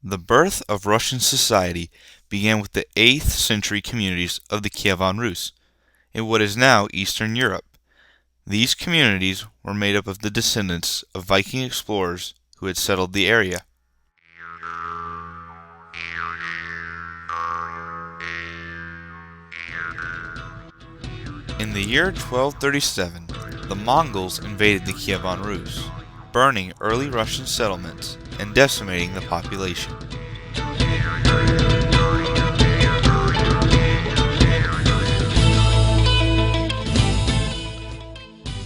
The birth of Russian society began with the 8th century communities of the Kievan Rus in what is now Eastern Europe. These communities were made up of the descendants of Viking explorers who had settled the area. In the year 1237, the Mongols invaded the Kievan Rus, burning early Russian settlements and decimating the population.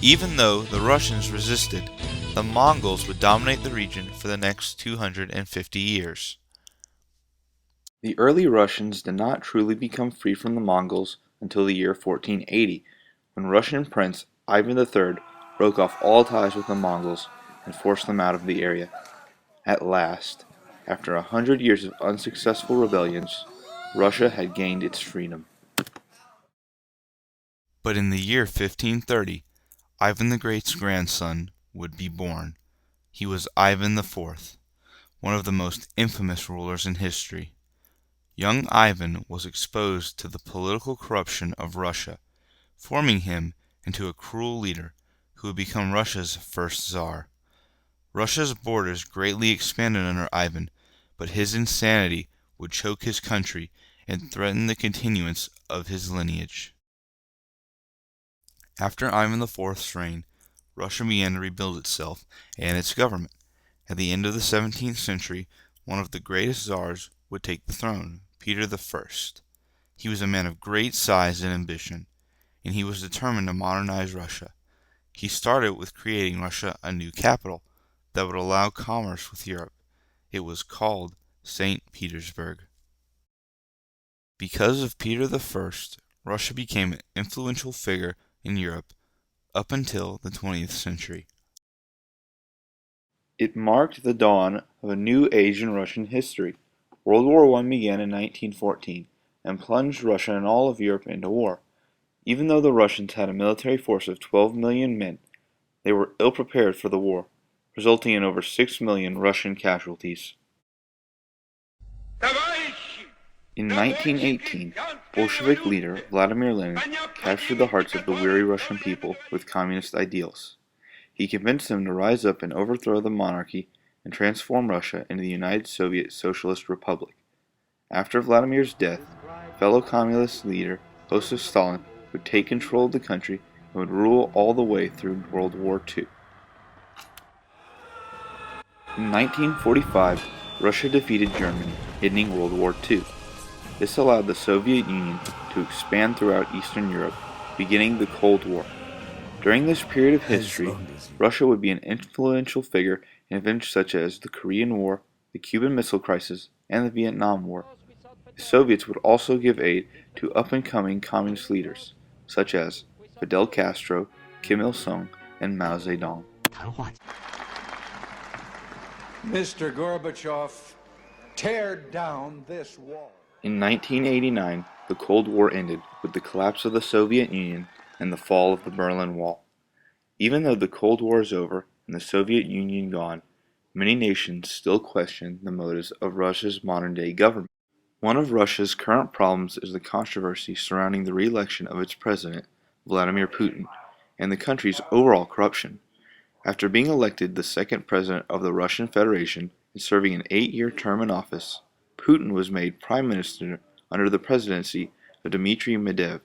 Even though the Russians resisted, the Mongols would dominate the region for the next 250 years. The early Russians did not truly become free from the Mongols until the year 1480, when Russian Prince Ivan III broke off all ties with the Mongols and forced them out of the area. At last, after 100 years of unsuccessful rebellions, Russia had gained its freedom. But in the year 1530, Ivan the Great's grandson would be born. He was Ivan IV, one of the most infamous rulers in history. Young Ivan was exposed to the political corruption of Russia, forming him into a cruel leader who would become Russia's first Tsar. Russia's borders greatly expanded under Ivan, but his insanity would choke his country and threaten the continuance of his lineage. After Ivan IV's reign, Russia began to rebuild itself and its government. At the end of the 17th century, one of the greatest Tsars would take the throne, Peter I. He was a man of great size and ambition, and he was determined to modernize Russia. He started with creating Russia a new capital that would allow commerce with Europe. It was called St. Petersburg. Because of Peter I, Russia became an influential figure in Europe up until the 20th century. It marked the dawn of a new age in Russian history. World War I began in 1914 and plunged Russia and all of Europe into war. Even though the Russians had a military force of 12 million men, they were ill prepared for the war, resulting in over 6 million Russian casualties. In 1918, Bolshevik leader Vladimir Lenin captured the hearts of the weary Russian people with communist ideals. He convinced them to rise up and overthrow the monarchy and transform Russia into the United Soviet Socialist Republic. After Vladimir's death, fellow communist leader Joseph Stalin would take control of the country and would rule all the way through World War II. In 1945, Russia defeated Germany, ending World War II. This allowed the Soviet Union to expand throughout Eastern Europe, beginning the Cold War. During this period of history, Russia would be an influential figure in events such as the Korean War, the Cuban Missile Crisis, and the Vietnam War. The Soviets would also give aid to up-and-coming communist leaders, such as Fidel Castro, Kim Il-sung, and Mao Zedong. Mr. Gorbachev, tear down this wall. In 1989, the Cold War ended with the collapse of the Soviet Union and the fall of the Berlin Wall. Even though the Cold War is over and the Soviet Union gone, many nations still question the motives of Russia's modern-day government. One of Russia's current problems is the controversy surrounding the re-election of its president, Vladimir Putin, and the country's overall corruption. After being elected the second president of the Russian Federation and serving an 8-year term in office, Putin was made prime minister under the presidency of Dmitry Medvedev.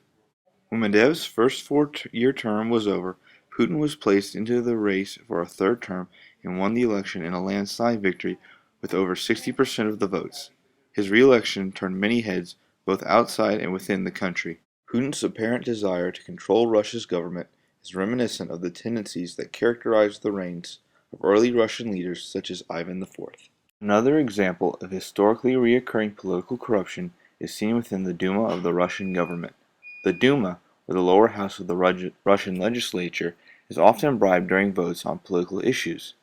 When Medvedev's first 4-year term was over, Putin was placed into the race for a third term and won the election in a landslide victory with over 60% of the votes. His re-election turned many heads both outside and within the country. Putin's apparent desire to control Russia's government is reminiscent of the tendencies that characterized the reigns of early Russian leaders such as Ivan IV. Another example of historically reoccurring political corruption is seen within the Duma of the Russian government. The Duma, or the lower house of the Russian legislature, is often bribed during votes on political issues.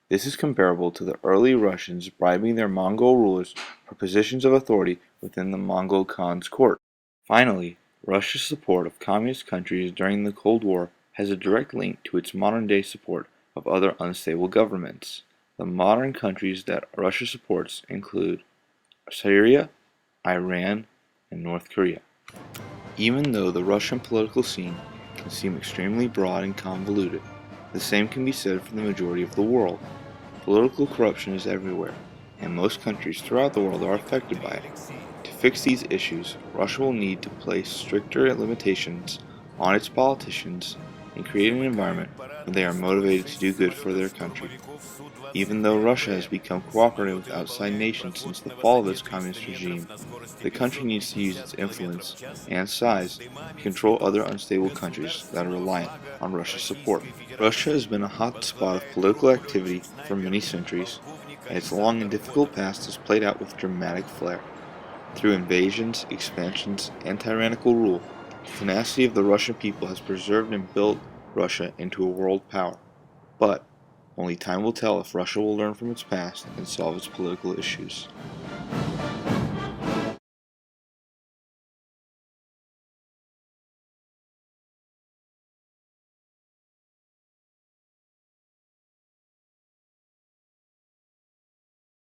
This is comparable to the early Russians bribing their Mongol rulers for positions of authority within the Mongol Khan's court. Finally, Russia's support of communist countries during the Cold War has a direct link to its modern-day support of other unstable governments. The modern countries that Russia supports include Syria, Iran, and North Korea. Even though the Russian political scene can seem extremely broad and convoluted, the same can be said for the majority of the world. Political corruption is everywhere, and most countries throughout the world are affected by it. To fix these issues, Russia will need to place stricter limitations on its politicians and create an environment where they are motivated to do good for their country. Even though Russia has become cooperative with outside nations since the fall of its communist regime, the country needs to use its influence and size to control other unstable countries that are reliant on Russia's support. Russia has been a hot spot of political activity for many centuries, and its long and difficult past has played out with dramatic flair. Through invasions, expansions, and tyrannical rule, the tenacity of the Russian people has preserved and built Russia into a world power. But only time will tell if Russia will learn from its past and solve its political issues.